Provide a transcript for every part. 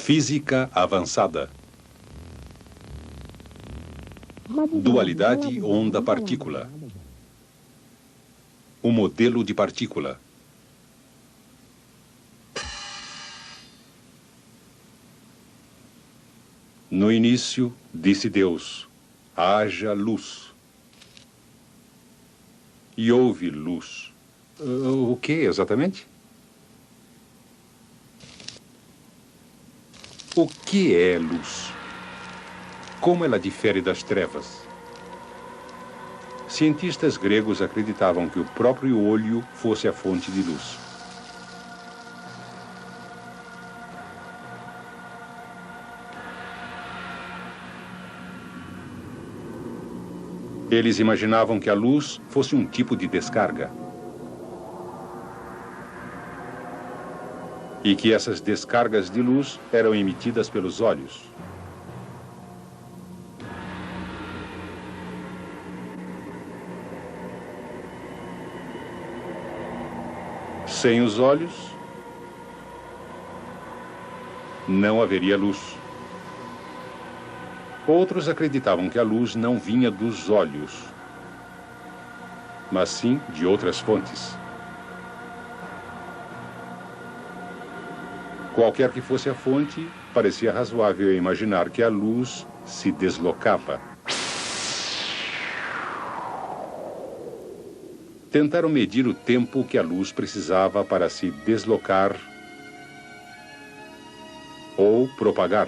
Física avançada. Dualidade onda-partícula. O modelo de partícula. No início, disse Deus, haja luz. E houve luz. O que exatamente? O que é luz? Como ela difere das trevas? Cientistas gregos acreditavam que o próprio olho fosse a fonte de luz. Eles imaginavam que a luz fosse um tipo de descarga. E que essas descargas de luz eram emitidas pelos olhos. Sem os olhos, não haveria luz. Outros acreditavam que a luz não vinha dos olhos, mas sim de outras fontes. Qualquer que fosse a fonte, parecia razoável imaginar que a luz se deslocava. Tentaram medir o tempo que a luz precisava para se deslocar ou propagar.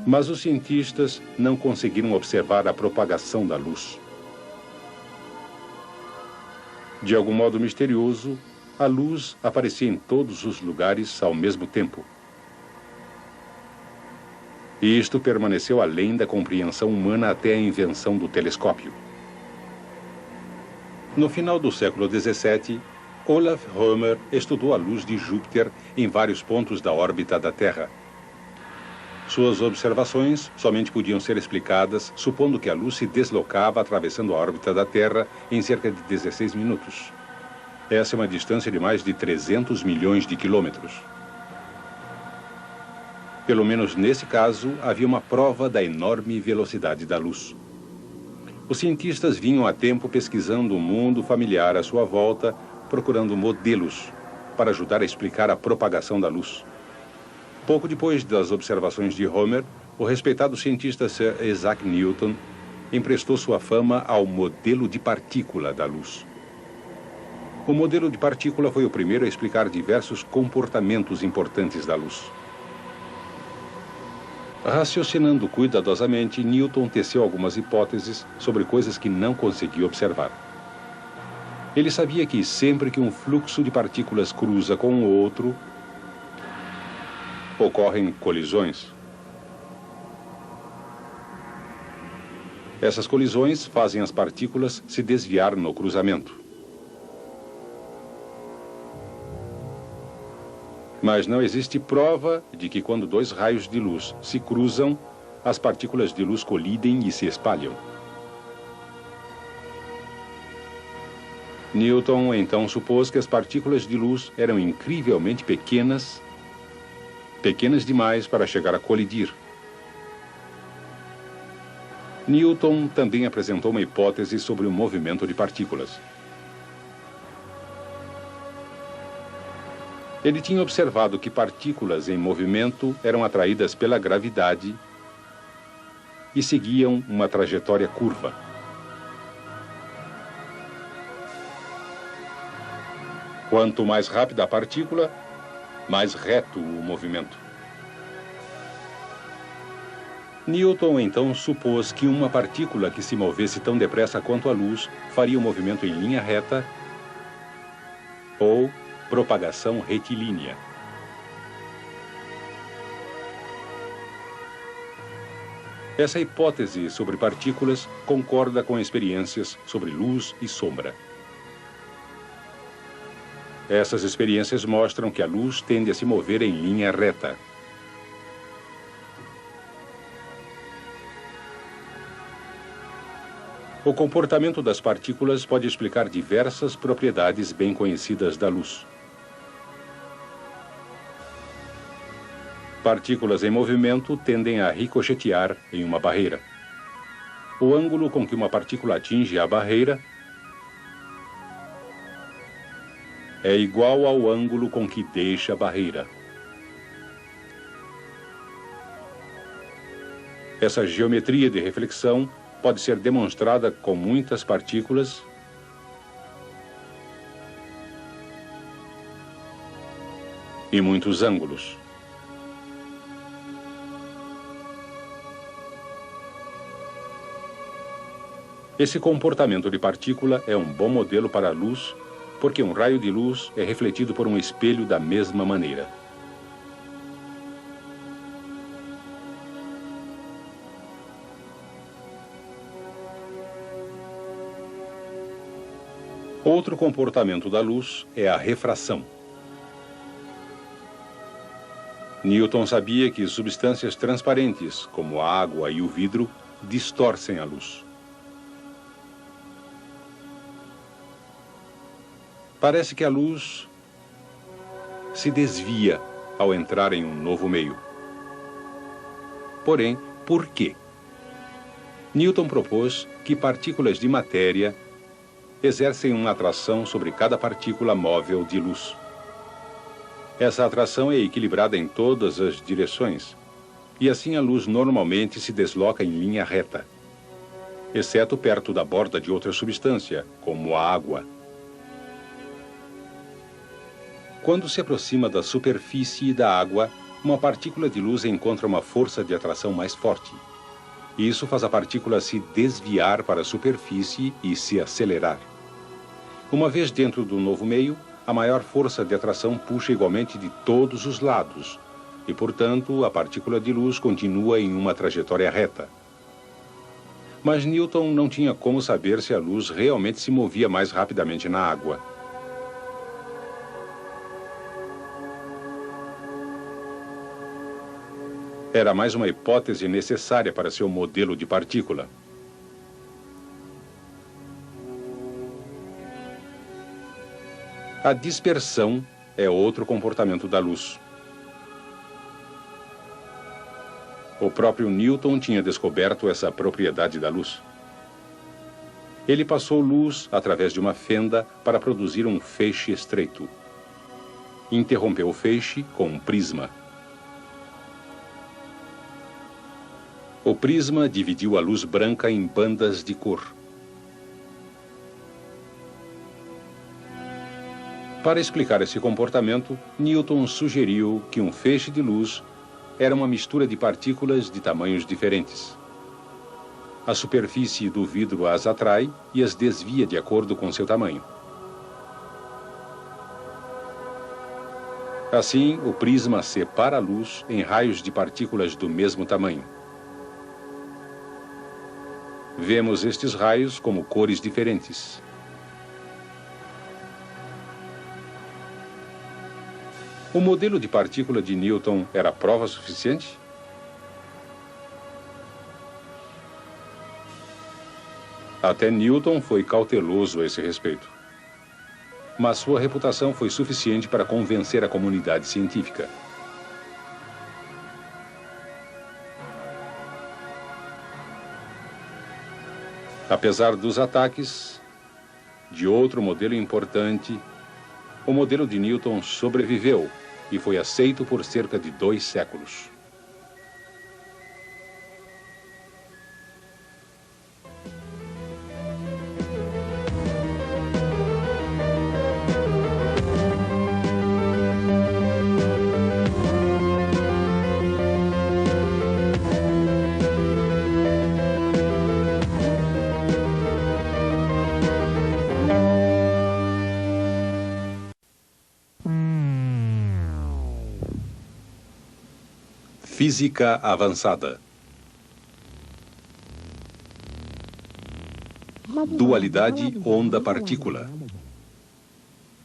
Mas os cientistas não conseguiram observar a propagação da luz. De algum modo misterioso, a luz aparecia em todos os lugares ao mesmo tempo. E isto permaneceu além da compreensão humana até a invenção do telescópio. No final do século XVII, Olaf Römer estudou a luz de Júpiter em vários pontos da órbita da Terra. Suas observações somente podiam ser explicadas supondo que a luz se deslocava atravessando a órbita da Terra em cerca de 16 minutos. Essa é uma distância de mais de 300 milhões de quilômetros. Pelo menos nesse caso, havia uma prova da enorme velocidade da luz. Os cientistas vinham há tempo pesquisando o mundo familiar à sua volta, procurando modelos para ajudar a explicar a propagação da luz. Pouco depois das observações de Römer, o respeitado cientista Sir Isaac Newton emprestou sua fama ao modelo de partícula da luz. O modelo de partícula foi o primeiro a explicar diversos comportamentos importantes da luz. Raciocinando cuidadosamente, Newton teceu algumas hipóteses sobre coisas que não conseguia observar. Ele sabia que sempre que um fluxo de partículas cruza com o outro, ocorrem colisões. Essas colisões fazem as partículas se desviar no cruzamento. Mas não existe prova de que quando dois raios de luz se cruzam, as partículas de luz colidem e se espalham. Newton então supôs que as partículas de luz eram incrivelmente pequenas demais para chegar a colidir. Newton também apresentou uma hipótese sobre o movimento de partículas. Ele tinha observado que partículas em movimento eram atraídas pela gravidade e seguiam uma trajetória curva. Quanto mais rápida a partícula, mais reto o movimento. Newton então supôs que uma partícula que se movesse tão depressa quanto a luz faria o movimento em linha reta ou propagação retilínea. Essa hipótese sobre partículas concorda com experiências sobre luz e sombra. Essas experiências mostram que a luz tende a se mover em linha reta. O comportamento das partículas pode explicar diversas propriedades bem conhecidas da luz. Partículas em movimento tendem a ricochetear em uma barreira. O ângulo com que uma partícula atinge a barreira é igual ao ângulo com que deixa a barreira. Essa geometria de reflexão pode ser demonstrada com muitas partículas e muitos ângulos. Esse comportamento de partícula é um bom modelo para a luz, porque um raio de luz é refletido por um espelho da mesma maneira. Outro comportamento da luz é a refração. Newton sabia que substâncias transparentes, como a água e o vidro, distorcem a luz. Parece que a luz se desvia ao entrar em um novo meio. Porém, por quê? Newton propôs que partículas de matéria exercem uma atração sobre cada partícula móvel de luz. Essa atração é equilibrada em todas as direções, e assim a luz normalmente se desloca em linha reta, exceto perto da borda de outra substância, como a água. Quando se aproxima da superfície da água, uma partícula de luz encontra uma força de atração mais forte. Isso faz a partícula se desviar para a superfície e se acelerar. Uma vez dentro do novo meio, a maior força de atração puxa igualmente de todos os lados, e, portanto, a partícula de luz continua em uma trajetória reta. Mas Newton não tinha como saber se a luz realmente se movia mais rapidamente na água. Era mais uma hipótese necessária para seu modelo de partícula. A dispersão é outro comportamento da luz. O próprio Newton tinha descoberto essa propriedade da luz. Ele passou luz através de uma fenda para produzir um feixe estreito. Interrompeu o feixe com um prisma. O prisma dividiu a luz branca em bandas de cor. Para explicar esse comportamento, Newton sugeriu que um feixe de luz era uma mistura de partículas de tamanhos diferentes. A superfície do vidro as atrai e as desvia de acordo com seu tamanho. Assim, o prisma separa a luz em raios de partículas do mesmo tamanho. Vemos estes raios como cores diferentes. O modelo de partícula de Newton era prova suficiente? Até Newton foi cauteloso a esse respeito. Mas sua reputação foi suficiente para convencer a comunidade científica. Apesar dos ataques de outro modelo importante, o modelo de Newton sobreviveu e foi aceito por cerca de 2 séculos. Física avançada. Dualidade onda-partícula.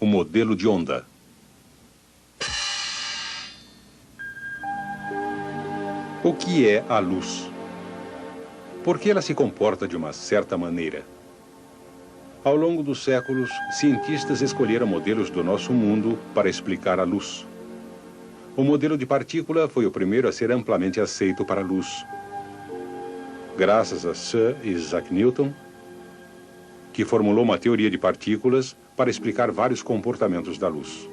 O modelo de onda. O que é a luz? Por que ela se comporta de uma certa maneira? Ao longo dos séculos, cientistas escolheram modelos do nosso mundo para explicar a luz. O modelo de partícula foi o primeiro a ser amplamente aceito para a luz, graças a Sir Isaac Newton, que formulou uma teoria de partículas para explicar vários comportamentos da luz.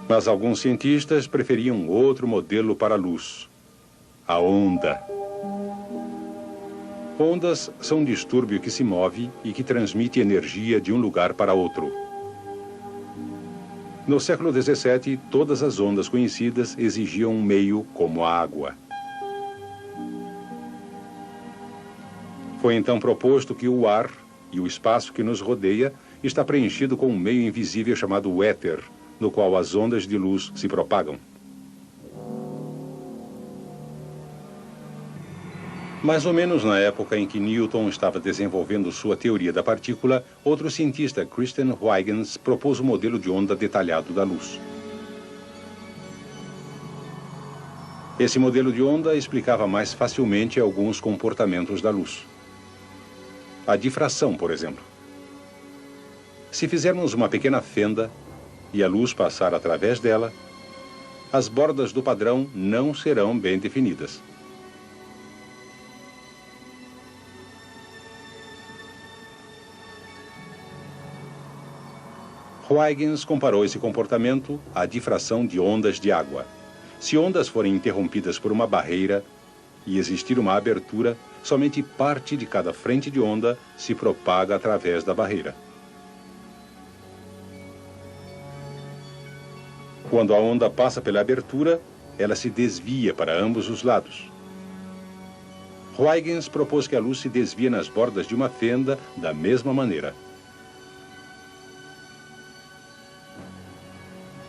Mas alguns cientistas preferiam outro modelo para a luz, a onda. Ondas são um distúrbio que se move e que transmite energia de um lugar para outro. No século XVII, todas as ondas conhecidas exigiam um meio como a água. Foi então proposto que o ar e o espaço que nos rodeia está preenchido com um meio invisível chamado éter, no qual as ondas de luz se propagam. Mais ou menos na época em que Newton estava desenvolvendo sua teoria da partícula, outro cientista, Christian Huygens, propôs o modelo de onda detalhado da luz. Esse modelo de onda explicava mais facilmente alguns comportamentos da luz. A difração, por exemplo. Se fizermos uma pequena fenda e a luz passar através dela, as bordas do padrão não serão bem definidas. Huygens comparou esse comportamento à difração de ondas de água. Se ondas forem interrompidas por uma barreira e existir uma abertura, somente parte de cada frente de onda se propaga através da barreira. Quando a onda passa pela abertura, ela se desvia para ambos os lados. Huygens propôs que a luz se desvia nas bordas de uma fenda da mesma maneira.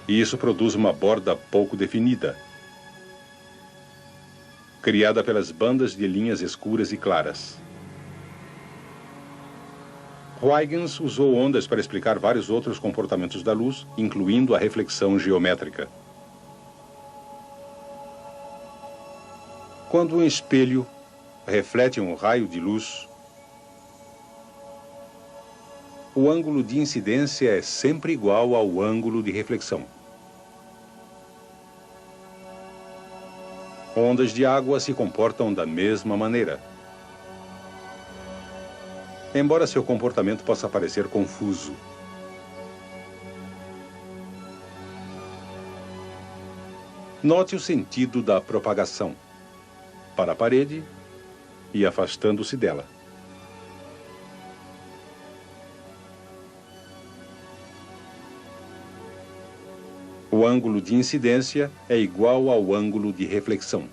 E isso produz uma borda pouco definida, criada pelas bandas de linhas escuras e claras. Huygens usou ondas para explicar vários outros comportamentos da luz, incluindo a reflexão geométrica. Quando um espelho reflete um raio de luz, o ângulo de incidência é sempre igual ao ângulo de reflexão. Ondas de água se comportam da mesma maneira. Embora seu comportamento possa parecer confuso. Note o sentido da propagação para a parede e afastando-se dela. O ângulo de incidência é igual ao ângulo de reflexão.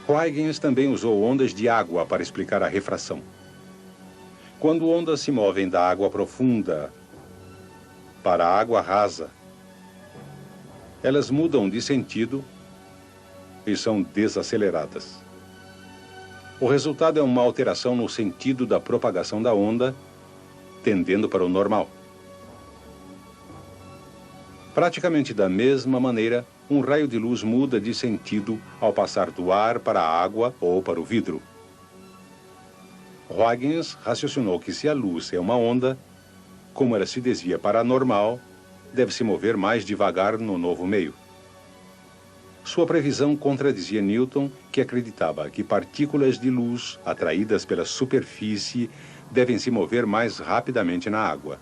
Huygens também usou ondas de água para explicar a refração. Quando ondas se movem da água profunda para a água rasa, elas mudam de sentido e são desaceleradas. O resultado é uma alteração no sentido da propagação da onda, tendendo para o normal. Praticamente da mesma maneira, um raio de luz muda de sentido ao passar do ar para a água ou para o vidro. Huygens raciocinou que se a luz é uma onda, como ela se desvia para a normal, deve se mover mais devagar no novo meio. Sua previsão contradizia Newton, que acreditava que partículas de luz atraídas pela superfície devem se mover mais rapidamente na água.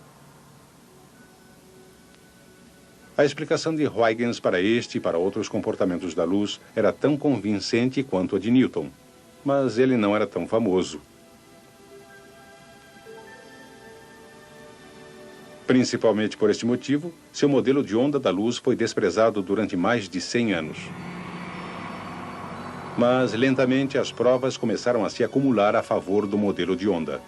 A explicação de Huygens para este e para outros comportamentos da luz era tão convincente quanto a de Newton, mas ele não era tão famoso. Principalmente por este motivo, seu modelo de onda da luz foi desprezado durante mais de 100 anos. Mas, lentamente, as provas começaram a se acumular a favor do modelo de onda.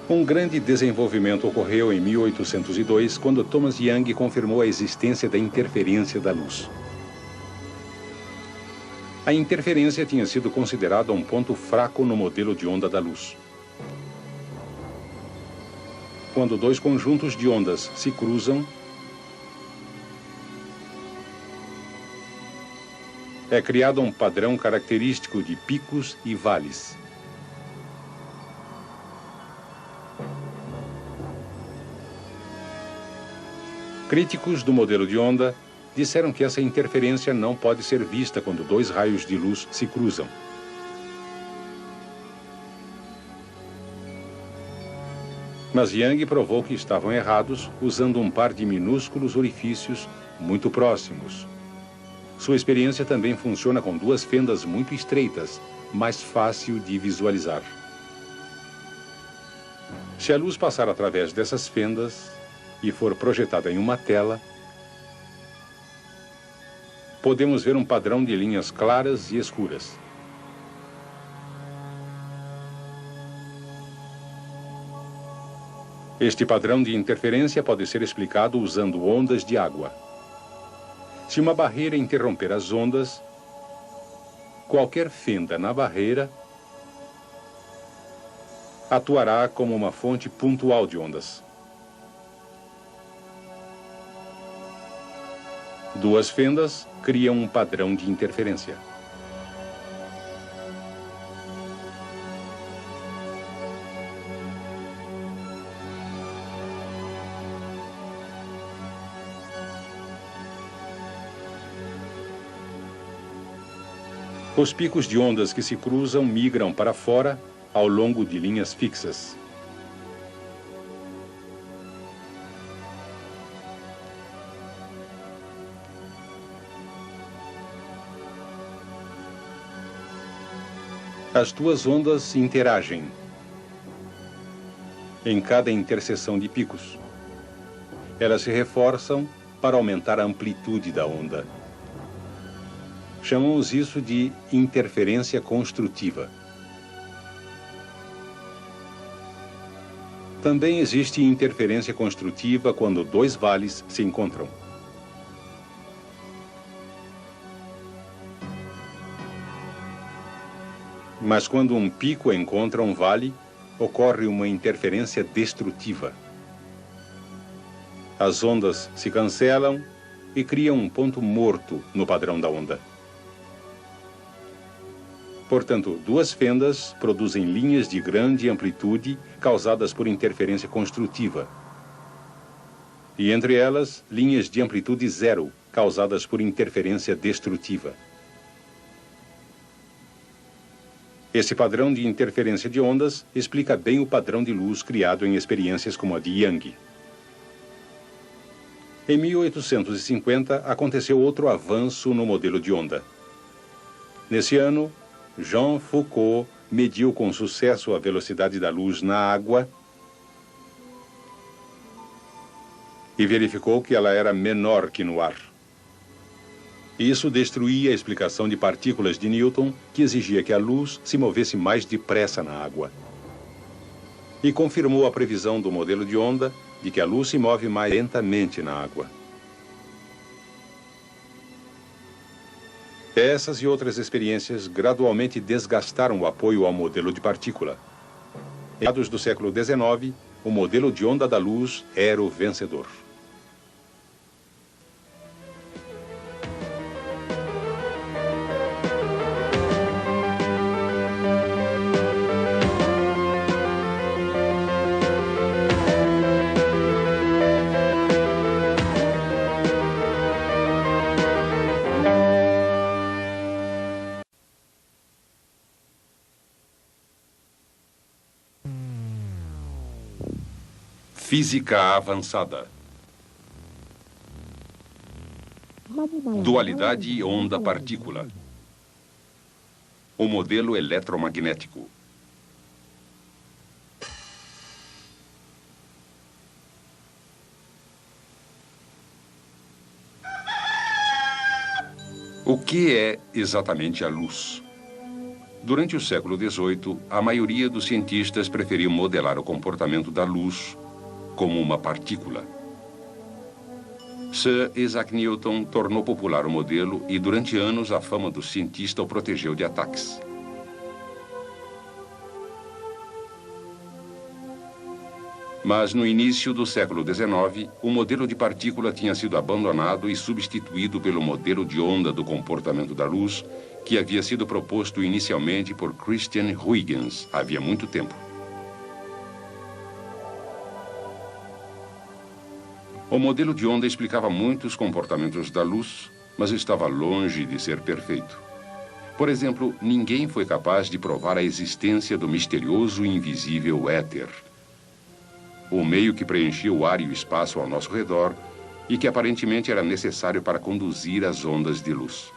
Um grande desenvolvimento ocorreu em 1802, quando Thomas Young confirmou a existência da interferência da luz. A interferência tinha sido considerada um ponto fraco no modelo de onda da luz. Quando dois conjuntos de ondas se cruzam, é criado um padrão característico de picos e vales. Críticos do modelo de onda disseram que essa interferência não pode ser vista quando dois raios de luz se cruzam. Mas Young provou que estavam errados usando um par de minúsculos orifícios muito próximos. Sua experiência também funciona com duas fendas muito estreitas, mais fácil de visualizar. Se a luz passar através dessas fendas e for projetada em uma tela, podemos ver um padrão de linhas claras e escuras. Este padrão de interferência pode ser explicado usando ondas de água. Se uma barreira interromper as ondas, qualquer fenda na barreira atuará como uma fonte pontual de ondas. Duas fendas criam um padrão de interferência. Os picos de ondas que se cruzam migram para fora ao longo de linhas fixas. As duas ondas interagem em cada interseção de picos. Elas se reforçam para aumentar a amplitude da onda. Chamamos isso de interferência construtiva. Também existe interferência construtiva quando dois vales se encontram. Mas quando um pico encontra um vale, ocorre uma interferência destrutiva. As ondas se cancelam e criam um ponto morto no padrão da onda. Portanto, duas fendas produzem linhas de grande amplitude causadas por interferência construtiva. E entre elas, linhas de amplitude zero, causadas por interferência destrutiva. Esse padrão de interferência de ondas explica bem o padrão de luz criado em experiências como a de Young. Em 1850, aconteceu outro avanço no modelo de onda. Nesse ano, Jean Foucault mediu com sucesso a velocidade da luz na água e verificou que ela era menor que no ar. Isso destruía a explicação de partículas de Newton, que exigia que a luz se movesse mais depressa na água. E confirmou a previsão do modelo de onda de que a luz se move mais lentamente na água. Essas e outras experiências gradualmente desgastaram o apoio ao modelo de partícula. Em meados do século XIX, o modelo de onda da luz era o vencedor. Física avançada. Dualidade onda-partícula. O modelo eletromagnético. O que é exatamente a luz? Durante o século XVIII, a maioria dos cientistas preferiu modelar o comportamento da luz como uma partícula. Sir Isaac Newton tornou popular o modelo e, durante anos, a fama do cientista o protegeu de ataques. Mas no início do século XIX, o modelo de partícula tinha sido abandonado e substituído pelo modelo de onda do comportamento da luz, que havia sido proposto inicialmente por Christian Huygens havia muito tempo. O modelo de onda explicava muitos comportamentos da luz, mas estava longe de ser perfeito. Por exemplo, ninguém foi capaz de provar a existência do misterioso e invisível éter, o meio que preenchia o ar e o espaço ao nosso redor e que aparentemente era necessário para conduzir as ondas de luz.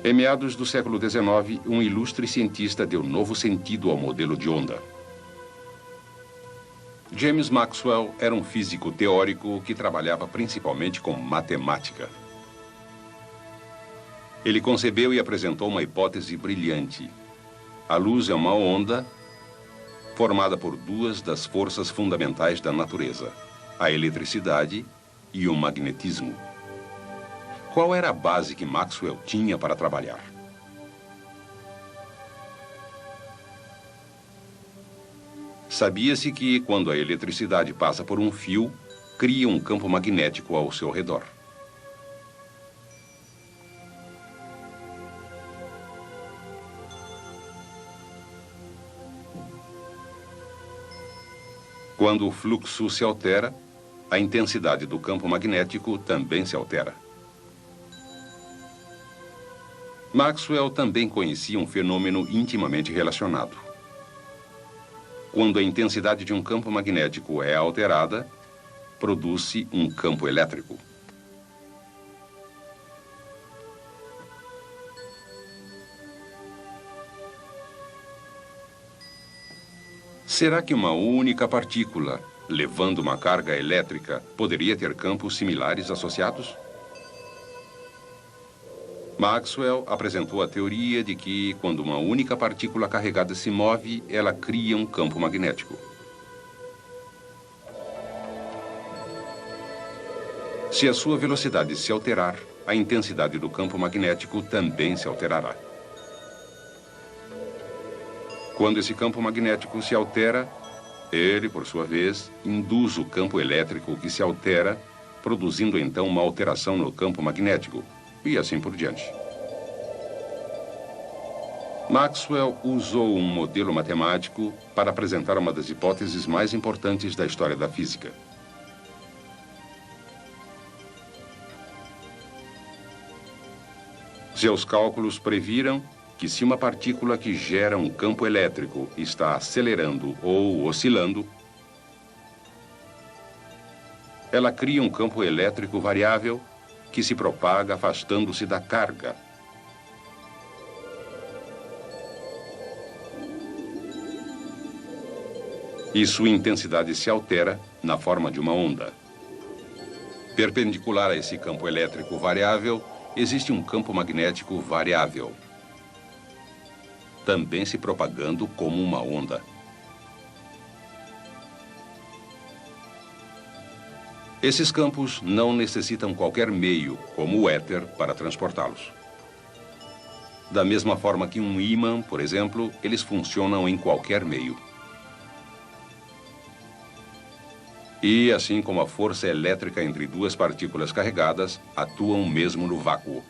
Em meados do século XIX, um ilustre cientista deu novo sentido ao modelo de onda. James Maxwell era um físico teórico que trabalhava principalmente com matemática. Ele concebeu e apresentou uma hipótese brilhante. A luz é uma onda formada por duas das forças fundamentais da natureza, a eletricidade e o magnetismo. Qual era a base que Maxwell tinha para trabalhar? Sabia-se que, quando a eletricidade passa por um fio, cria um campo magnético ao seu redor. Quando o fluxo se altera, a intensidade do campo magnético também se altera. Maxwell também conhecia um fenômeno intimamente relacionado. Quando a intensidade de um campo magnético é alterada, produz-se um campo elétrico. Será que uma única partícula, levando uma carga elétrica, poderia ter campos similares associados? Maxwell apresentou a teoria de que, quando uma única partícula carregada se move, ela cria um campo magnético. Se a sua velocidade se alterar, a intensidade do campo magnético também se alterará. Quando esse campo magnético se altera, ele, por sua vez, induz o campo elétrico que se altera, produzindo então uma alteração no campo magnético, e assim por diante. Maxwell usou um modelo matemático para apresentar uma das hipóteses mais importantes da história da física. Seus cálculos previram que se uma partícula que gera um campo elétrico está acelerando ou oscilando, ela cria um campo elétrico variável que se propaga afastando-se da carga. E sua intensidade se altera na forma de uma onda. Perpendicular a esse campo elétrico variável, existe um campo magnético variável, também se propagando como uma onda. Esses campos não necessitam qualquer meio, como o éter, para transportá-los. Da mesma forma que um ímã, por exemplo, eles funcionam em qualquer meio. E, assim como a força elétrica entre duas partículas carregadas, atuam mesmo no vácuo.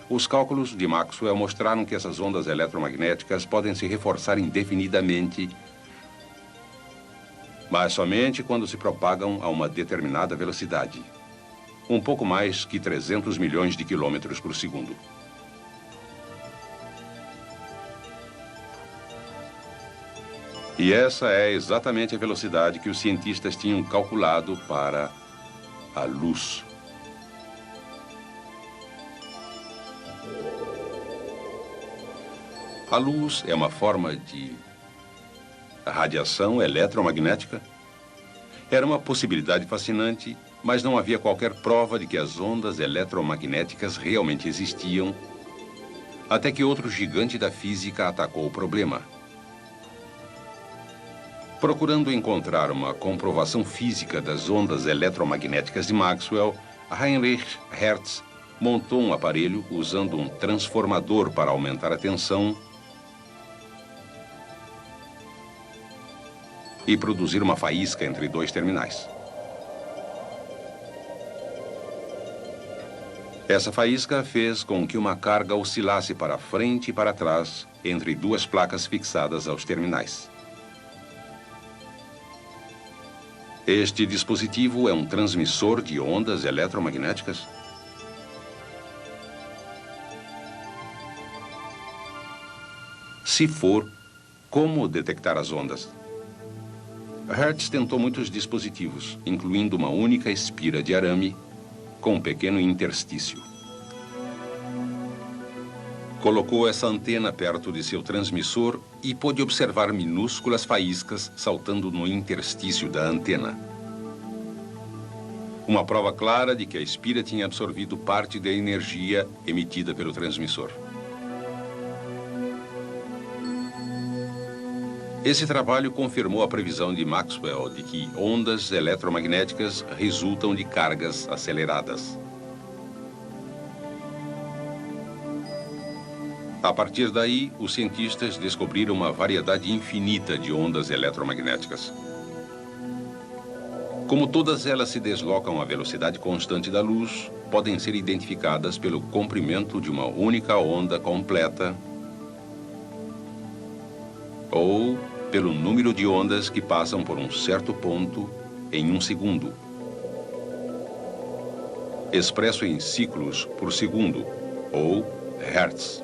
Os cálculos de Maxwell mostraram que essas ondas eletromagnéticas podem se reforçar indefinidamente, mas somente quando se propagam a uma determinada velocidade, um pouco mais que 300 milhões de quilômetros por segundo. E essa é exatamente a velocidade que os cientistas tinham calculado para a luz. A luz é uma forma de radiação eletromagnética? Era uma possibilidade fascinante, mas não havia qualquer prova de que as ondas eletromagnéticas realmente existiam, até que outro gigante da física atacou o problema. Procurando encontrar uma comprovação física das ondas eletromagnéticas de Maxwell, Heinrich Hertz montou um aparelho usando um transformador para aumentar a tensão e produzir uma faísca entre dois terminais. Essa faísca fez com que uma carga oscilasse para frente e para trás entre duas placas fixadas aos terminais. Este dispositivo é um transmissor de ondas eletromagnéticas? Se for, como detectar as ondas? Hertz tentou muitos dispositivos, incluindo uma única espira de arame com um pequeno interstício. Colocou essa antena perto de seu transmissor e pôde observar minúsculas faíscas saltando no interstício da antena. Uma prova clara de que a espira tinha absorvido parte da energia emitida pelo transmissor. Esse trabalho confirmou a previsão de Maxwell de que ondas eletromagnéticas resultam de cargas aceleradas. A partir daí, os cientistas descobriram uma variedade infinita de ondas eletromagnéticas. Como todas elas se deslocam à velocidade constante da luz, podem ser identificadas pelo comprimento de uma única onda completa ou pelo número de ondas que passam por um certo ponto em um segundo, expresso em ciclos por segundo, ou hertz.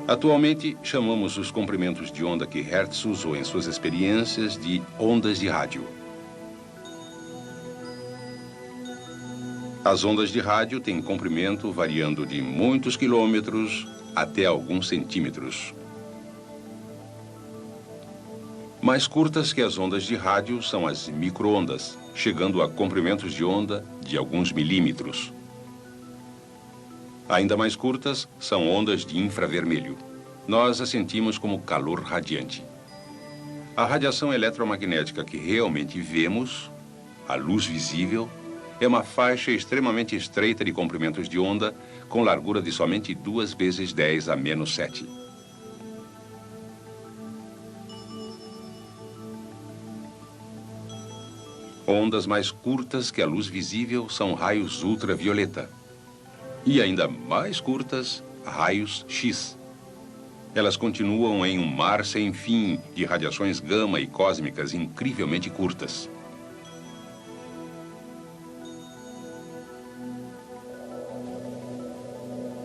Atualmente, chamamos os comprimentos de onda que Hertz usou em suas experiências de ondas de rádio. As ondas de rádio têm comprimento variando de muitos quilômetros até alguns centímetros. Mais curtas que as ondas de rádio são as micro-ondas, chegando a comprimentos de onda de alguns milímetros. Ainda mais curtas são ondas de infravermelho. Nós as sentimos como calor radiante. A radiação eletromagnética que realmente vemos, a luz visível, é uma faixa extremamente estreita de comprimentos de onda com largura de somente 2 vezes 10 a menos 7. Ondas mais curtas que a luz visível são raios ultravioleta. E ainda mais curtas, raios X. Elas continuam em um mar sem fim de radiações gama e cósmicas incrivelmente curtas.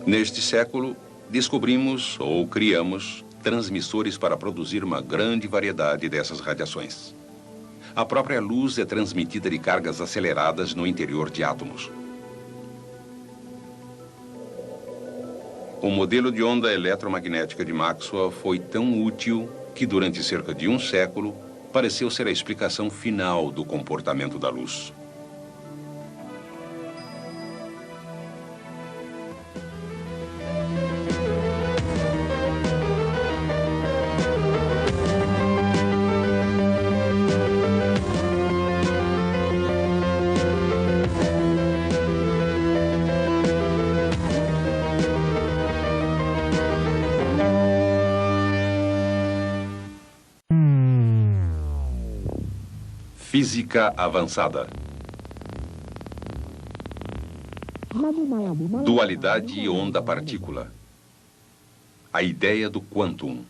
Neste século, descobrimos ou criamos transmissores para produzir uma grande variedade dessas radiações. A própria luz é transmitida de cargas aceleradas no interior de átomos. O modelo de onda eletromagnética de Maxwell foi tão útil que, durante cerca de um século, pareceu ser a explicação final do comportamento da luz. Física avançada. Dualidade onda-partícula. A ideia do quantum.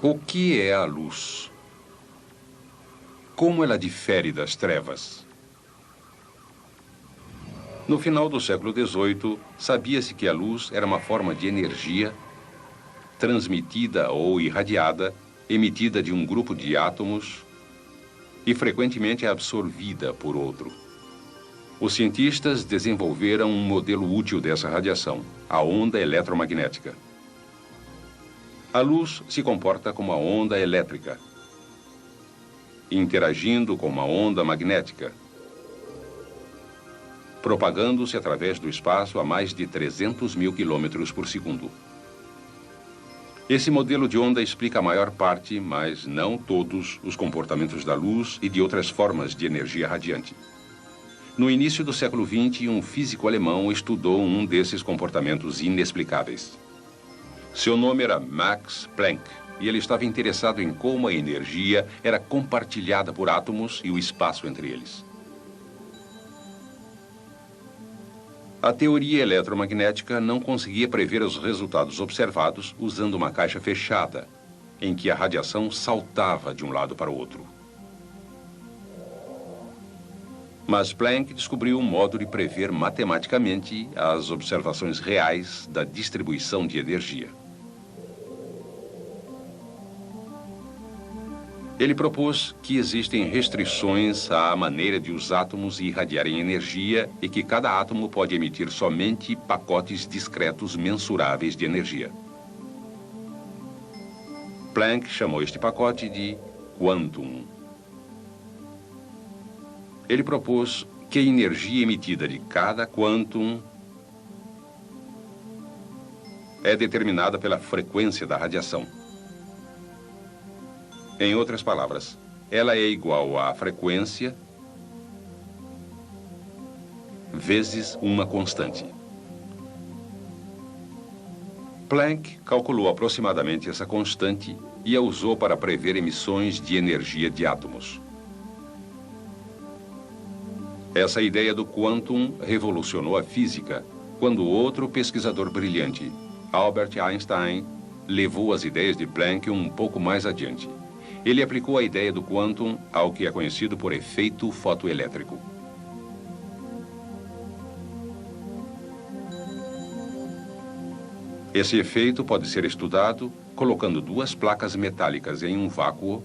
O que é a luz? Como ela difere das trevas? No final do século XVIII, sabia-se que a luz era uma forma de energia transmitida ou irradiada, emitida de um grupo de átomos e frequentemente absorvida por outro. Os cientistas desenvolveram um modelo útil dessa radiação, a onda eletromagnética. A luz se comporta como uma onda elétrica, interagindo com uma onda magnética, propagando-se através do espaço a mais de 300 mil quilômetros por segundo. Esse modelo de onda explica a maior parte, mas não todos, os comportamentos da luz e de outras formas de energia radiante. No início do século XX, um físico alemão estudou um desses comportamentos inexplicáveis. Seu nome era Max Planck, e ele estava interessado em como a energia era compartilhada por átomos e o espaço entre eles. A teoria eletromagnética não conseguia prever os resultados observados usando uma caixa fechada, em que a radiação saltava de um lado para o outro. Mas Planck descobriu um modo de prever matematicamente as observações reais da distribuição de energia. Ele propôs que existem restrições à maneira de os átomos irradiarem energia e que cada átomo pode emitir somente pacotes discretos mensuráveis de energia. Planck chamou este pacote de quantum. Ele propôs que a energia emitida de cada quantum é determinada pela frequência da radiação. Em outras palavras, ela é igual à frequência vezes uma constante. Planck calculou aproximadamente essa constante e a usou para prever emissões de energia de átomos. Essa ideia do quantum revolucionou a física quando outro pesquisador brilhante, Albert Einstein, levou as ideias de Planck um pouco mais adiante. Ele aplicou a ideia do quantum ao que é conhecido por efeito fotoelétrico. Esse efeito pode ser estudado colocando duas placas metálicas em um vácuo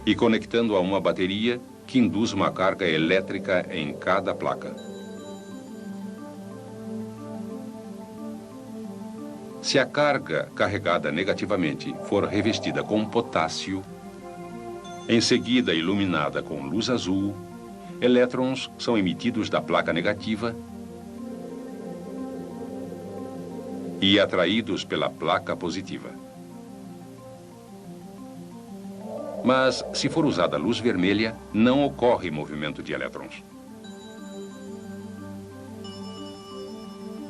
e conectando a uma bateria que induz uma carga elétrica em cada placa. Se a carga carregada negativamente for revestida com potássio, em seguida iluminada com luz azul, elétrons são emitidos da placa negativa e atraídos pela placa positiva. Mas, se for usada luz vermelha, não ocorre movimento de elétrons.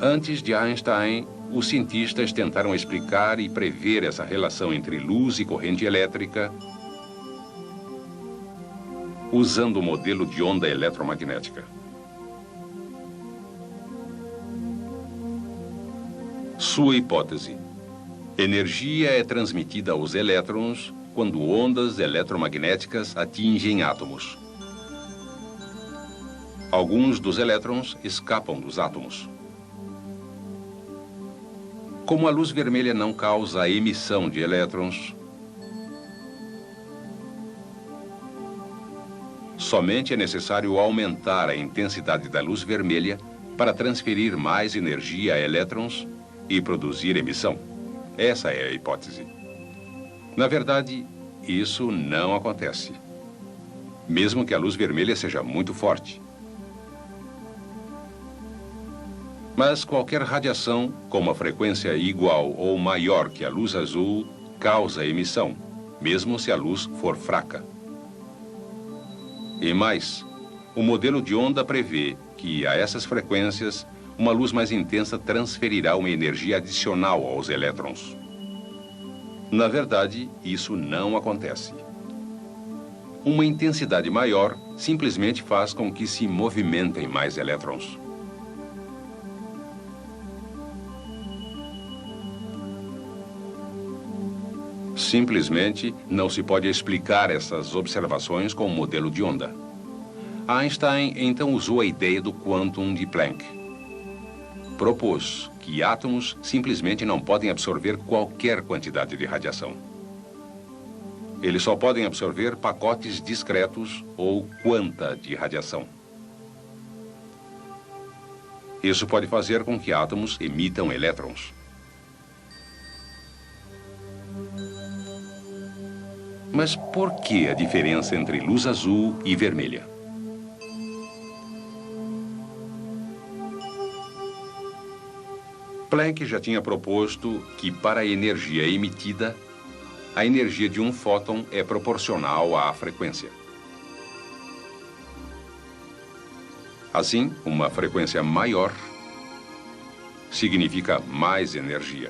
Antes de Einstein, os cientistas tentaram explicar e prever essa relação entre luz e corrente elétrica usando o modelo de onda eletromagnética. Sua hipótese: energia é transmitida aos elétrons quando ondas eletromagnéticas atingem átomos. Alguns dos elétrons escapam dos átomos. Como a luz vermelha não causa a emissão de elétrons, somente é necessário aumentar a intensidade da luz vermelha para transferir mais energia a elétrons e produzir emissão. Essa é a hipótese. Na verdade, isso não acontece, mesmo que a luz vermelha seja muito forte. Mas qualquer radiação com uma frequência igual ou maior que a luz azul causa emissão, mesmo se a luz for fraca. E mais, o modelo de onda prevê que a essas frequências, uma luz mais intensa transferirá uma energia adicional aos elétrons. Na verdade, isso não acontece. Uma intensidade maior simplesmente faz com que se movimentem mais elétrons. Simplesmente não se pode explicar essas observações com o modelo de onda. Einstein então usou a ideia do quantum de Planck. Propôs que átomos simplesmente não podem absorver qualquer quantidade de radiação. Eles só podem absorver pacotes discretos ou quanta de radiação. Isso pode fazer com que átomos emitam elétrons. Mas por que a diferença entre luz azul e vermelha? Planck já tinha proposto que para a energia emitida, a energia de um fóton é proporcional à frequência. Assim, uma frequência maior significa mais energia.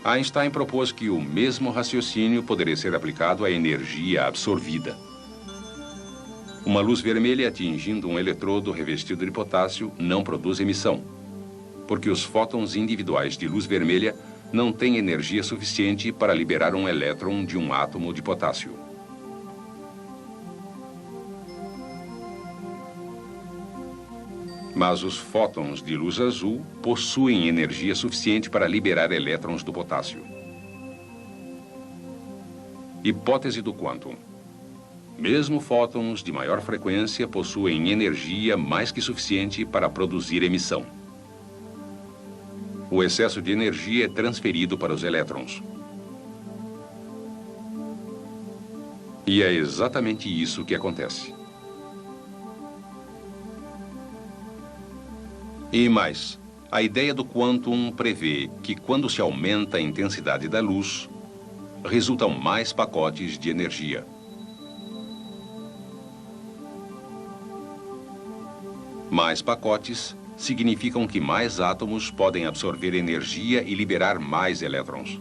Einstein propôs que o mesmo raciocínio poderia ser aplicado à energia absorvida. Uma luz vermelha atingindo um eletrodo revestido de potássio não produz emissão, porque os fótons individuais de luz vermelha não têm energia suficiente para liberar um elétron de um átomo de potássio. Mas os fótons de luz azul possuem energia suficiente para liberar elétrons do potássio. Hipótese do quantum. Mesmo fótons de maior frequência possuem energia mais que suficiente para produzir emissão. O excesso de energia é transferido para os elétrons. E é exatamente isso que acontece. E mais, a ideia do quantum prevê que quando se aumenta a intensidade da luz, resultam mais pacotes de energia. Mais pacotes significam que mais átomos podem absorver energia e liberar mais elétrons.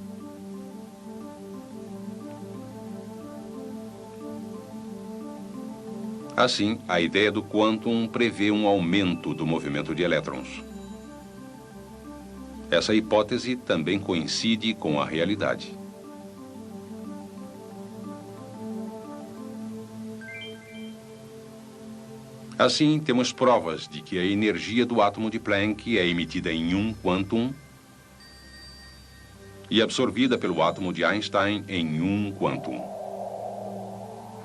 Assim, a ideia do quantum prevê um aumento do movimento de elétrons. Essa hipótese também coincide com a realidade. Assim, temos provas de que a energia do átomo de Planck é emitida em um quantum e absorvida pelo átomo de Einstein em um quantum.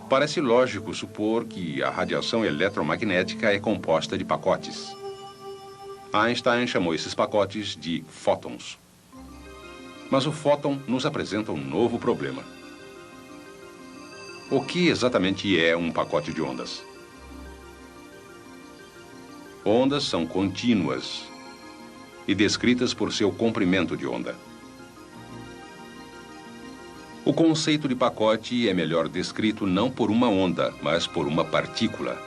Parece lógico supor que a radiação eletromagnética é composta de pacotes. Einstein chamou esses pacotes de fótons. Mas o fóton nos apresenta um novo problema. O que exatamente é um pacote de ondas? Ondas são contínuas e descritas por seu comprimento de onda. O conceito de pacote é melhor descrito não por uma onda, mas por uma partícula.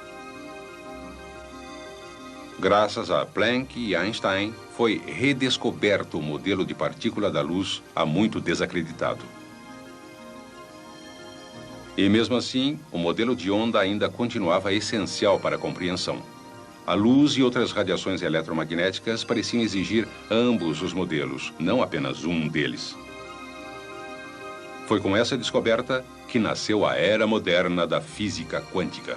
Graças a Planck e Einstein, foi redescoberto o modelo de partícula da luz há muito desacreditado. E mesmo assim, o modelo de onda ainda continuava essencial para a compreensão. A luz e outras radiações eletromagnéticas pareciam exigir ambos os modelos, não apenas um deles. Foi com essa descoberta que nasceu a era moderna da física quântica.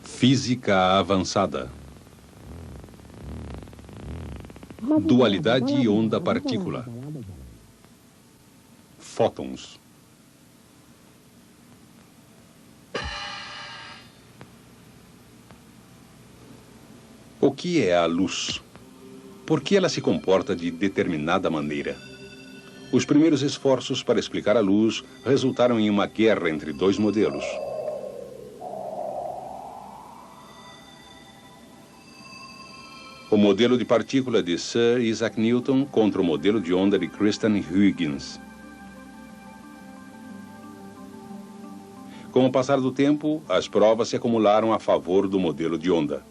Física avançada. Dualidade onda-partícula. Fótons. O que é a luz? Por que ela se comporta de determinada maneira? Os primeiros esforços para explicar a luz resultaram em uma guerra entre dois modelos. O modelo de partícula de Sir Isaac Newton contra o modelo de onda de Christian Huygens. Com o passar do tempo, as provas se acumularam a favor do modelo de onda.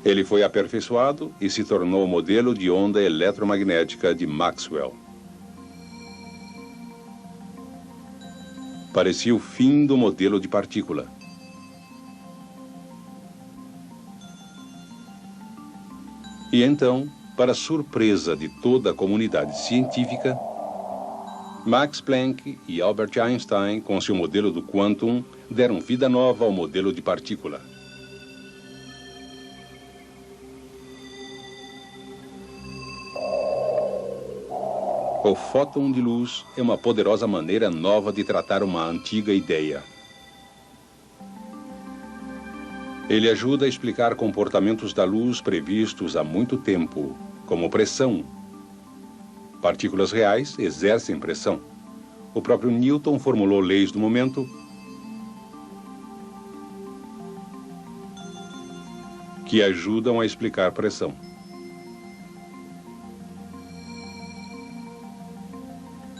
Ele foi aperfeiçoado e se tornou o modelo de onda eletromagnética de Maxwell. Parecia o fim do modelo de partícula. E então, para surpresa de toda a comunidade científica, Max Planck e Albert Einstein, com seu modelo do quantum, deram vida nova ao modelo de partícula. O fóton de luz é uma poderosa maneira nova de tratar uma antiga ideia. Ele ajuda a explicar comportamentos da luz previstos há muito tempo, como pressão. Partículas reais exercem pressão. O próprio Newton formulou leis do momento que ajudam a explicar pressão.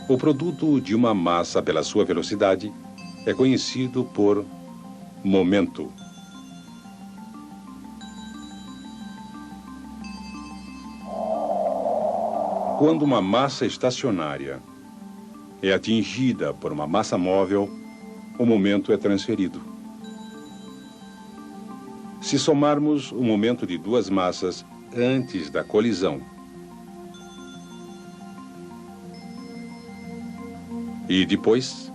O produto de uma massa pela sua velocidade é conhecido por momento. Quando uma massa estacionária é atingida por uma massa móvel, o momento é transferido. Se somarmos o momento de duas massas antes da colisão e depois,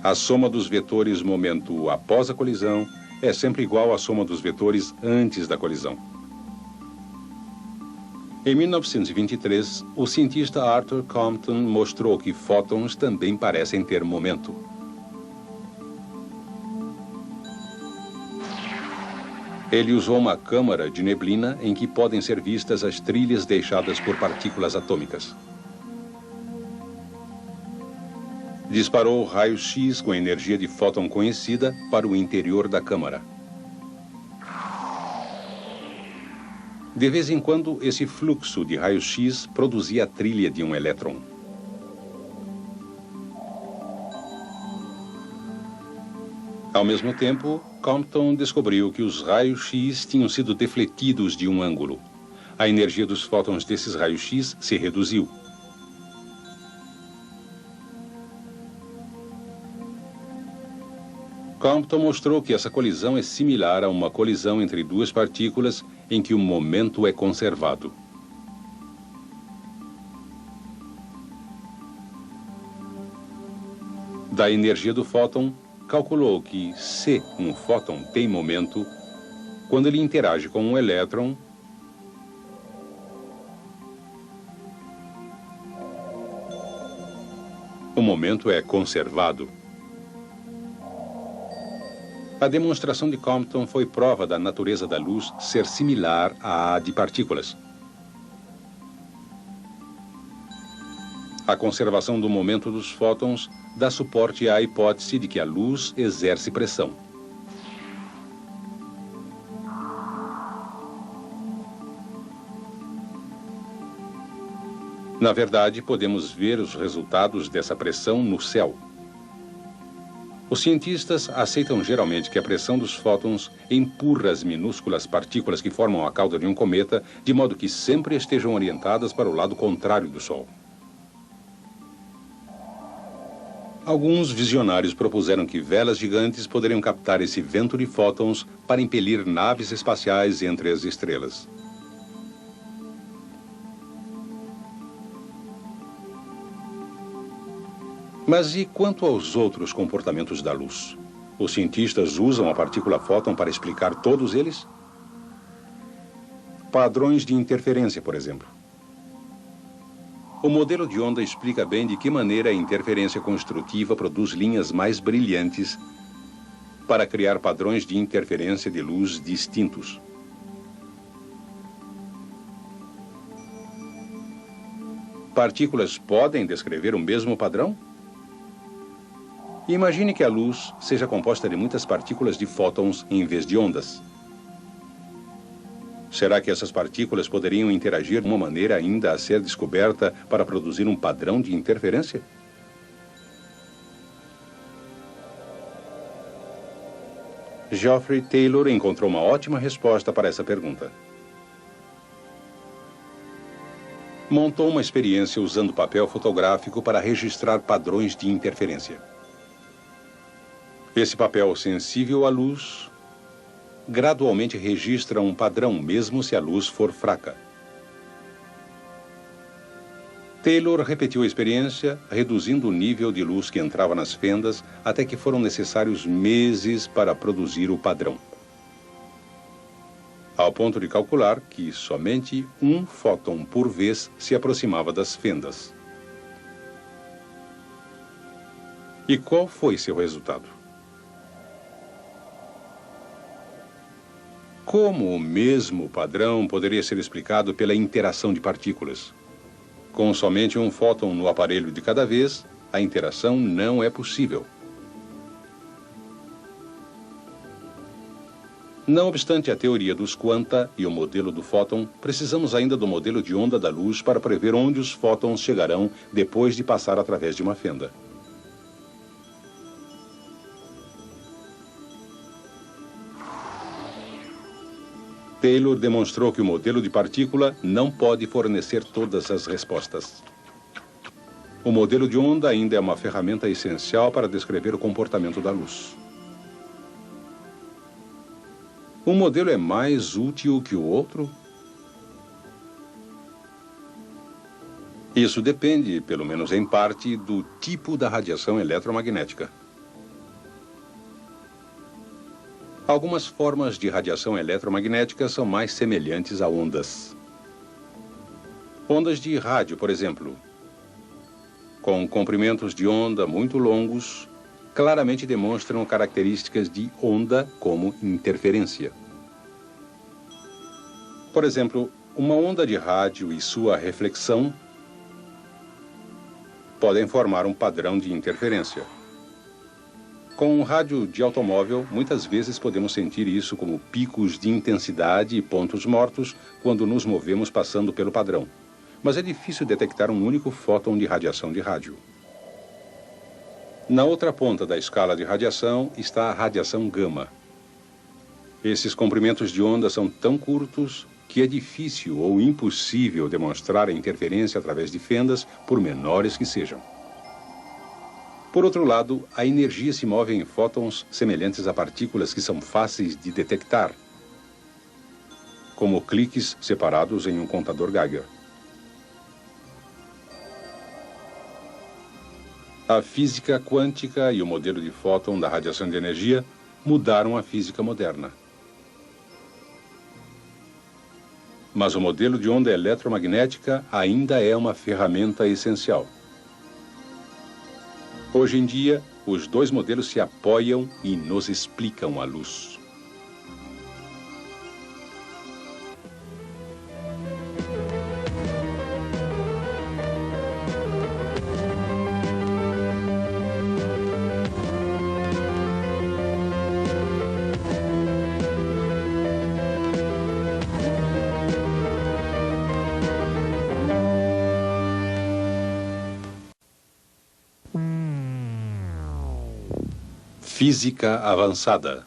a soma dos vetores momento após a colisão é sempre igual à soma dos vetores antes da colisão. Em 1923, o cientista Arthur Compton mostrou que fótons também parecem ter momento. Ele usou uma câmara de neblina em que podem ser vistas as trilhas deixadas por partículas atômicas. Disparou raio-x com a energia de fóton conhecida para o interior da câmara. De vez em quando, esse fluxo de raio-x produzia a trilha de um elétron. Ao mesmo tempo, Compton descobriu que os raios-x tinham sido defletidos de um ângulo. A energia dos fótons desses raios-x se reduziu. Compton mostrou que essa colisão é similar a uma colisão entre duas partículas em que o momento é conservado. Da energia do fóton, calculou que se um fóton tem momento, quando ele interage com um elétron, o momento é conservado. A demonstração de Compton foi prova da natureza da luz ser similar à de partículas. A conservação do momento dos fótons dá suporte à hipótese de que a luz exerce pressão. Na verdade, podemos ver os resultados dessa pressão no céu. Os cientistas aceitam geralmente que a pressão dos fótons empurra as minúsculas partículas que formam a cauda de um cometa, de modo que sempre estejam orientadas para o lado contrário do Sol. Alguns visionários propuseram que velas gigantes poderiam captar esse vento de fótons para impelir naves espaciais entre as estrelas. Mas e quanto aos outros comportamentos da luz? Os cientistas usam a partícula fóton para explicar todos eles? Padrões de interferência, por exemplo. O modelo de onda explica bem de que maneira a interferência construtiva produz linhas mais brilhantes para criar padrões de interferência de luz distintos. Partículas podem descrever o mesmo padrão? Imagine que a luz seja composta de muitas partículas de fótons em vez de ondas. Será que essas partículas poderiam interagir de uma maneira ainda a ser descoberta para produzir um padrão de interferência? Geoffrey Taylor encontrou uma ótima resposta para essa pergunta. Montou uma experiência usando papel fotográfico para registrar padrões de interferência. Esse papel sensível à luz gradualmente registra um padrão, mesmo se a luz for fraca. Taylor repetiu a experiência, reduzindo o nível de luz que entrava nas fendas até que foram necessários meses para produzir o padrão. Ao ponto de calcular que somente um fóton por vez se aproximava das fendas. E qual foi seu resultado? Como o mesmo padrão poderia ser explicado pela interação de partículas? Com somente um fóton no aparelho de cada vez, a interação não é possível. Não obstante a teoria dos quanta e o modelo do fóton, precisamos ainda do modelo de onda da luz para prever onde os fótons chegarão depois de passar através de uma fenda. Taylor demonstrou que o modelo de partícula não pode fornecer todas as respostas. O modelo de onda ainda é uma ferramenta essencial para descrever o comportamento da luz. Um modelo é mais útil que o outro? Isso depende, pelo menos em parte, do tipo da radiação eletromagnética. Algumas formas de radiação eletromagnética são mais semelhantes a ondas. Ondas de rádio, por exemplo, com comprimentos de onda muito longos, claramente demonstram características de onda como interferência. Por exemplo, uma onda de rádio e sua reflexão podem formar um padrão de interferência. Com um rádio de automóvel, muitas vezes podemos sentir isso como picos de intensidade e pontos mortos quando nos movemos passando pelo padrão. Mas é difícil detectar um único fóton de radiação de rádio. Na outra ponta da escala de radiação está a radiação gama. Esses comprimentos de onda são tão curtos que é difícil ou impossível demonstrar a interferência através de fendas, por menores que sejam. Por outro lado, a energia se move em fótons semelhantes a partículas que são fáceis de detectar, como cliques separados em um contador Geiger. A física quântica e o modelo de fóton da radiação de energia mudaram a física moderna. Mas o modelo de onda eletromagnética ainda é uma ferramenta essencial. Hoje em dia, os dois modelos se apoiam e nos explicam a luz. Física avançada.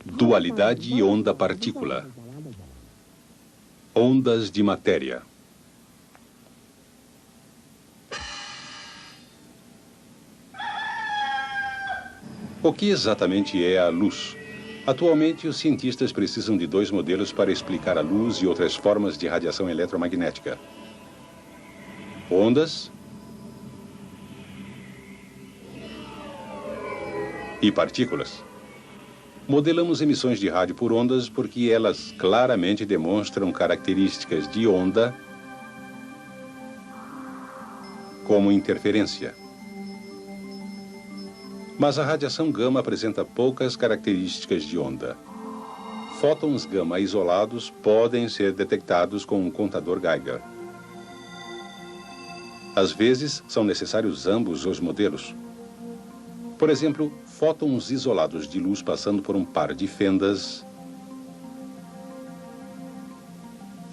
Dualidade onda-partícula. Ondas de matéria. O que exatamente é a luz? Atualmente, os cientistas precisam de dois modelos para explicar a luz e outras formas de radiação eletromagnética: ondas e partículas. Modelamos emissões de rádio por ondas porque elas claramente demonstram características de onda como interferência. Mas a radiação gama apresenta poucas características de onda. Fótons gama isolados podem ser detectados com um contador Geiger. Às vezes, são necessários ambos os modelos. Por exemplo, fótons isolados de luz passando por um par de fendas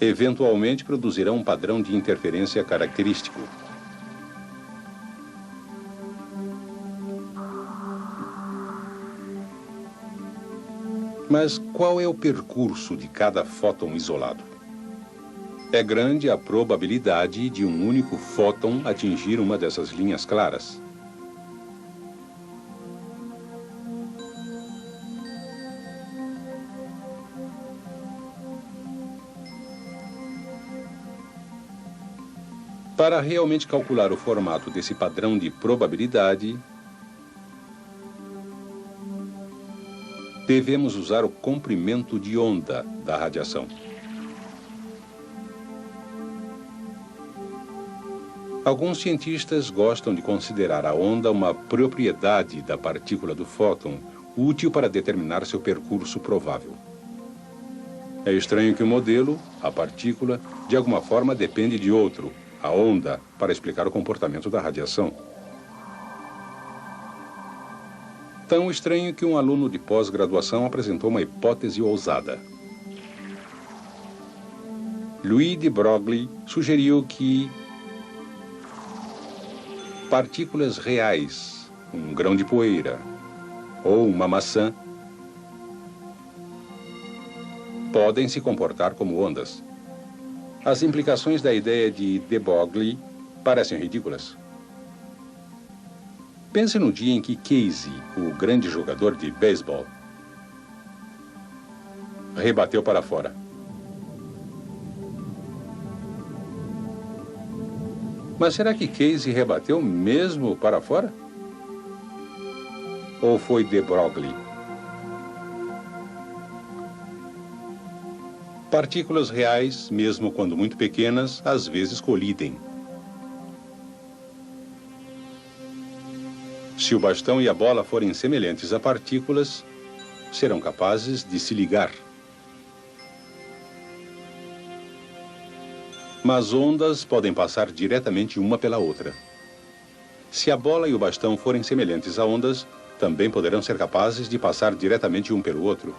eventualmente produzirão um padrão de interferência característico. Mas qual é o percurso de cada fóton isolado? É grande a probabilidade de um único fóton atingir uma dessas linhas claras. Para realmente calcular o formato desse padrão de probabilidade, devemos usar o comprimento de onda da radiação. Alguns cientistas gostam de considerar a onda uma propriedade da partícula do fóton, útil para determinar seu percurso provável. É estranho que o modelo, a partícula, de alguma forma depende de outro, a onda, para explicar o comportamento da radiação. Tão estranho que um aluno de pós-graduação apresentou uma hipótese ousada. Louis de Broglie sugeriu que partículas reais, um grão de poeira ou uma maçã, podem se comportar como ondas. As implicações da ideia de Broglie parecem ridículas. Pense no dia em que Casey, o grande jogador de beisebol, rebateu para fora. Mas será que Casey rebateu mesmo para fora? Ou foi de Broglie? Partículas reais, mesmo quando muito pequenas, às vezes colidem. Se o bastão e a bola forem semelhantes a partículas, serão capazes de se ligar. Mas ondas podem passar diretamente uma pela outra. Se a bola e o bastão forem semelhantes a ondas, também poderão ser capazes de passar diretamente um pelo outro.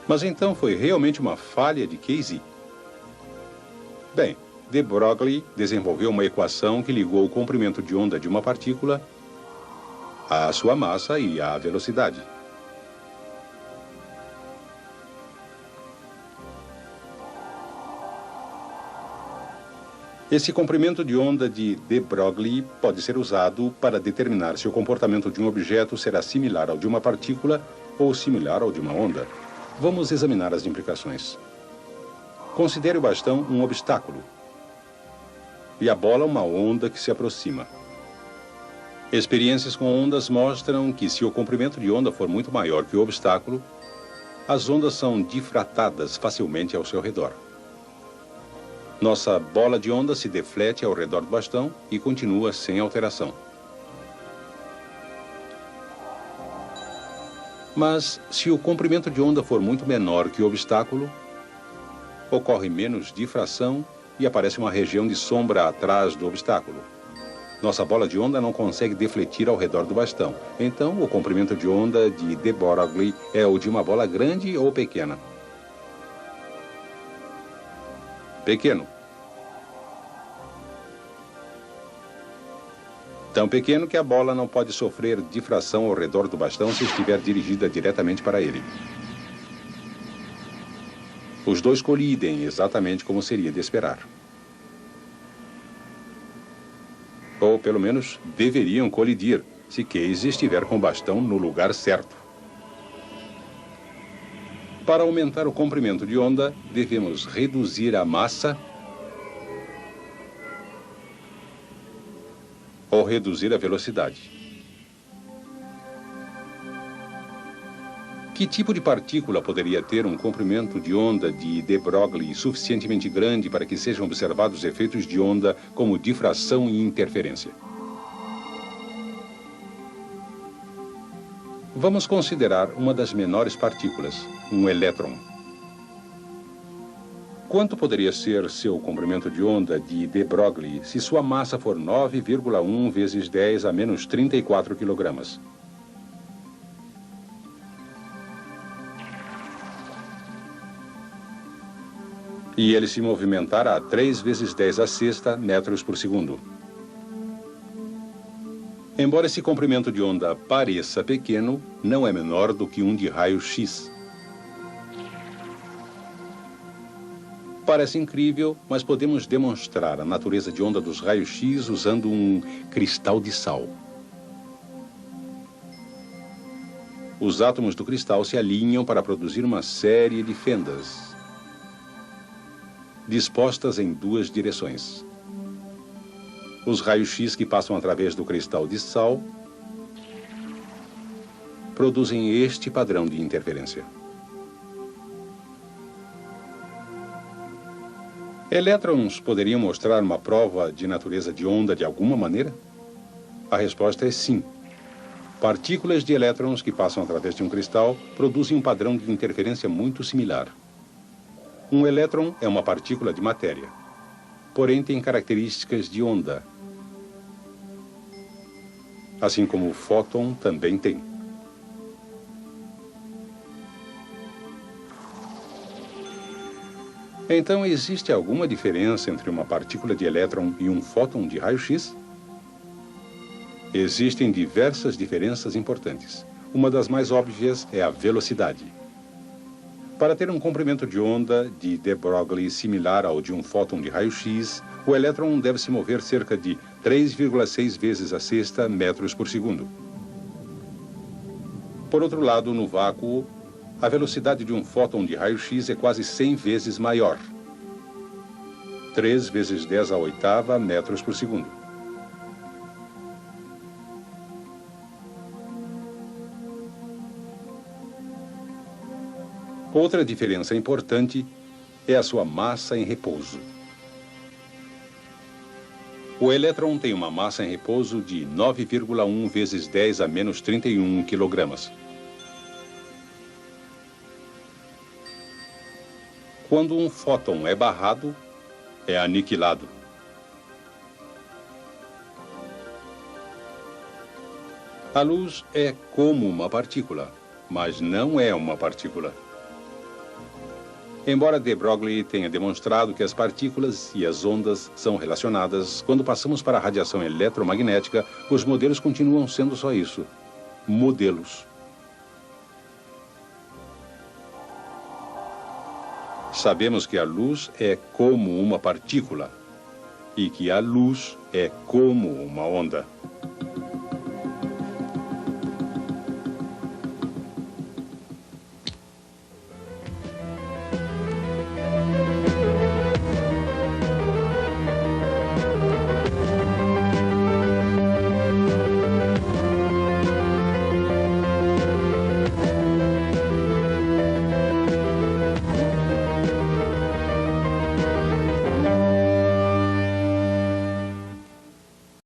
Mas então foi realmente uma falha de Casey? Bem, de Broglie desenvolveu uma equação que ligou o comprimento de onda de uma partícula à sua massa e à velocidade. Esse comprimento de onda de Broglie pode ser usado para determinar se o comportamento de um objeto será similar ao de uma partícula ou similar ao de uma onda. Vamos examinar as implicações. Considere o bastão um obstáculo e a bola uma onda que se aproxima. Experiências com ondas mostram que se o comprimento de onda for muito maior que o obstáculo, as ondas são difratadas facilmente ao seu redor. Nossa bola de onda se deflete ao redor do bastão e continua sem alteração. Mas, se o comprimento de onda for muito menor que o obstáculo, ocorre menos difração e aparece uma região de sombra atrás do obstáculo. Nossa bola de onda não consegue defletir ao redor do bastão. Então, o comprimento de onda de Broglie é o de uma bola grande ou pequena? Pequeno. Tão pequeno que a bola não pode sofrer difração ao redor do bastão se estiver dirigida diretamente para ele. Os dois colidem exatamente como seria de esperar. Ou, pelo menos, deveriam colidir, se Casey estiver com o bastão no lugar certo. Para aumentar o comprimento de onda, devemos reduzir a massa ou reduzir a velocidade. Que tipo de partícula poderia ter um comprimento de onda de Broglie suficientemente grande para que sejam observados efeitos de onda como difração e interferência? Vamos considerar uma das menores partículas, um elétron. Quanto poderia ser seu comprimento de onda de Broglie se sua massa for 9,1 vezes 10 a menos 34 kg? E ele se movimentar a 3 vezes 10 a sexta metros por segundo. Embora esse comprimento de onda pareça pequeno, não é menor do que um de raio-x. Parece incrível, mas podemos demonstrar a natureza de onda dos raios-x usando um cristal de sal. Os átomos do cristal se alinham para produzir uma série de fendas, dispostas em duas direções. Os raios-x que passam através do cristal de sal produzem este padrão de interferência. Elétrons poderiam mostrar uma prova de natureza de onda de alguma maneira? A resposta é sim. Partículas de elétrons que passam através de um cristal produzem um padrão de interferência muito similar. Um elétron é uma partícula de matéria, porém tem características de onda, assim como o fóton também tem. Então, existe alguma diferença entre uma partícula de elétron e um fóton de raio-x? Existem diversas diferenças importantes. Uma das mais óbvias é a velocidade. Para ter um comprimento de onda de de Broglie similar ao de um fóton de raio-x, o elétron deve se mover cerca de 3,6 vezes a sexta metros por segundo. Por outro lado, no vácuo, a velocidade de um fóton de raio-x é quase 100 vezes maior. 3 vezes 10 à oitava metros por segundo. Outra diferença importante é a sua massa em repouso. O elétron tem uma massa em repouso de 9,1 vezes 10 a menos 31 quilogramas. Quando um fóton é barrado, é aniquilado. A luz é como uma partícula, mas não é uma partícula. Embora de Broglie tenha demonstrado que as partículas e as ondas são relacionadas, quando passamos para a radiação eletromagnética, os modelos continuam sendo só isso: modelos. Sabemos que a luz é como uma partícula e que a luz é como uma onda.